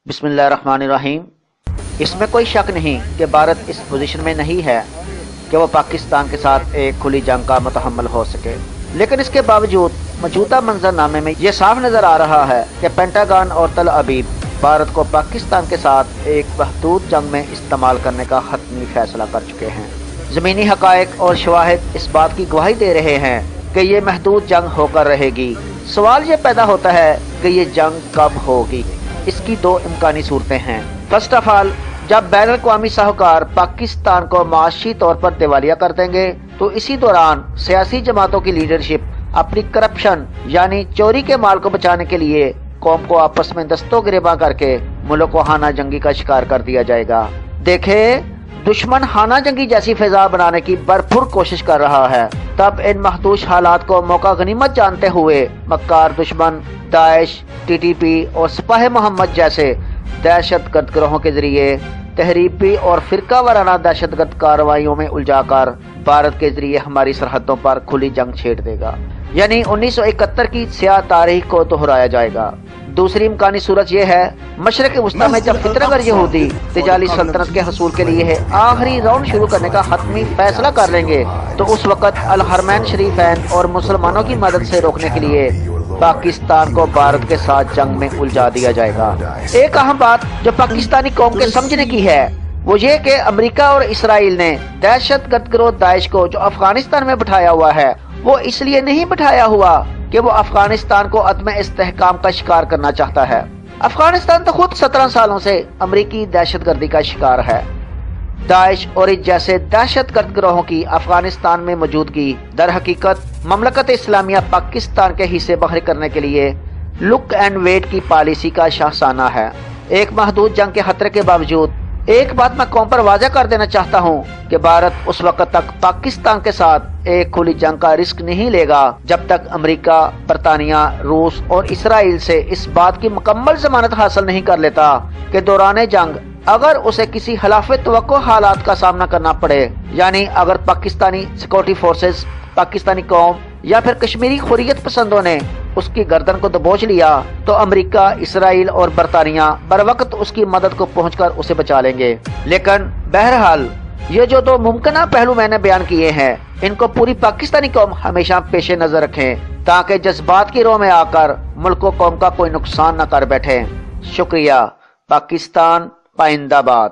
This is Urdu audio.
بسم اللہ الرحمن الرحیم۔ اس میں کوئی شک نہیں کہ بھارت اس پوزیشن میں نہیں ہے کہ وہ پاکستان کے ساتھ ایک کھلی جنگ کا متحمل ہو سکے، لیکن اس کے باوجود موجودہ منظر نامے میں یہ صاف نظر آ رہا ہے کہ پینٹاگان اور تل ابیب بھارت کو پاکستان کے ساتھ ایک محدود جنگ میں استعمال کرنے کا حتمی فیصلہ کر چکے ہیں۔ زمینی حقائق اور شواہد اس بات کی گواہی دے رہے ہیں کہ یہ محدود جنگ ہو کر رہے گی۔ سوال یہ پیدا ہوتا ہے کہ یہ جنگ کب ہوگی؟ اس کی دو امکانی صورتیں ہیں۔ فرسٹ آف آل، جب بین الاقوامی ساہوکار پاکستان کو معاشی طور پر دیوالیہ کر دیں گے تو اسی دوران سیاسی جماعتوں کی لیڈرشپ اپنی کرپشن یعنی چوری کے مال کو بچانے کے لیے قوم کو آپس میں دستوں گریباں کر کے ملک کو خانہ جنگی کا شکار کر دیا جائے گا۔ دیکھیں، دشمن خانہ جنگی جیسی فضا بنانے کی بھرپور کوشش کر رہا ہے، تب ان محدود حالات کو موقع غنیمت جانتے ہوئے مکار دشمن داعش، ٹی ٹی پی اور سپاہ محمد جیسے دہشت گرد گروہوں کے ذریعے تحریبی اور فرقہ وارانہ دہشت گرد کارروائیوں میں الجھا کر بھارت کے ذریعے ہماری سرحدوں پر کھلی جنگ چھیڑ دے گا، یعنی 1971 کی سیاہ تاریخ کو دہرایا جائے گا۔ دوسری امکانی صورت یہ ہے، مشرق وسطیٰ میں جب فتنہ گر یہودی تجالی سلطنت کے حصول کے لیے آخری راؤنڈ شروع کرنے کا حتمی فیصلہ کر لیں گے تو اس وقت الحرمین شریفین اور مسلمانوں کی مدد سے روکنے کے لیے پاکستان کو بھارت کے ساتھ جنگ میں الجھا دیا جائے گا۔ ایک اہم بات جو پاکستانی قوم کے سمجھنے کی ہے وہ یہ کہ امریکہ اور اسرائیل نے دہشت گرد گروہ داعش کو جو افغانستان میں بٹھایا ہوا ہے وہ اس لیے نہیں بٹھایا ہوا کہ وہ افغانستان کو عدم استحکام کا شکار کرنا چاہتا ہے۔ افغانستان تو خود 17 سالوں سے امریکی دہشت گردی کا شکار ہے۔ داعش اور اس جیسے دہشت گرد گروہوں کی افغانستان میں موجودگی در حقیقت مملکت اسلامیہ پاکستان کے حصے بحر کرنے کے لیے لک اینڈ ویٹ کی پالیسی کا شاہسانہ ہے۔ ایک محدود جنگ کے خطرے کے باوجود ایک بات میں قوم پر واضح کر دینا چاہتا ہوں کہ بھارت اس وقت تک پاکستان کے ساتھ ایک کھلی جنگ کا رسک نہیں لے گا جب تک امریکہ، برطانیہ، روس اور اسرائیل سے اس بات کی مکمل ضمانت حاصل نہیں کر لیتا کہ دوران جنگ اگر اسے کسی خلاف توقع حالات کا سامنا کرنا پڑے، یعنی اگر پاکستانی سیکورٹی فورسز، پاکستانی قوم یا پھر کشمیری حریت پسندوں نے اس کی گردن کو دبوچ لیا تو امریکہ، اسرائیل اور برطانیہ بر وقت اس کی مدد کو پہنچ کر اسے بچا لیں گے۔ لیکن بہرحال یہ جو دو ممکنہ پہلو میں نے بیان کیے ہیں ان کو پوری پاکستانی قوم ہمیشہ پیش نظر رکھیں تاکہ جذبات کی رو میں آ کر ملک و قوم کا کوئی نقصان نہ کر بیٹھے۔ شکریہ۔ پاکستان پائندہ باد۔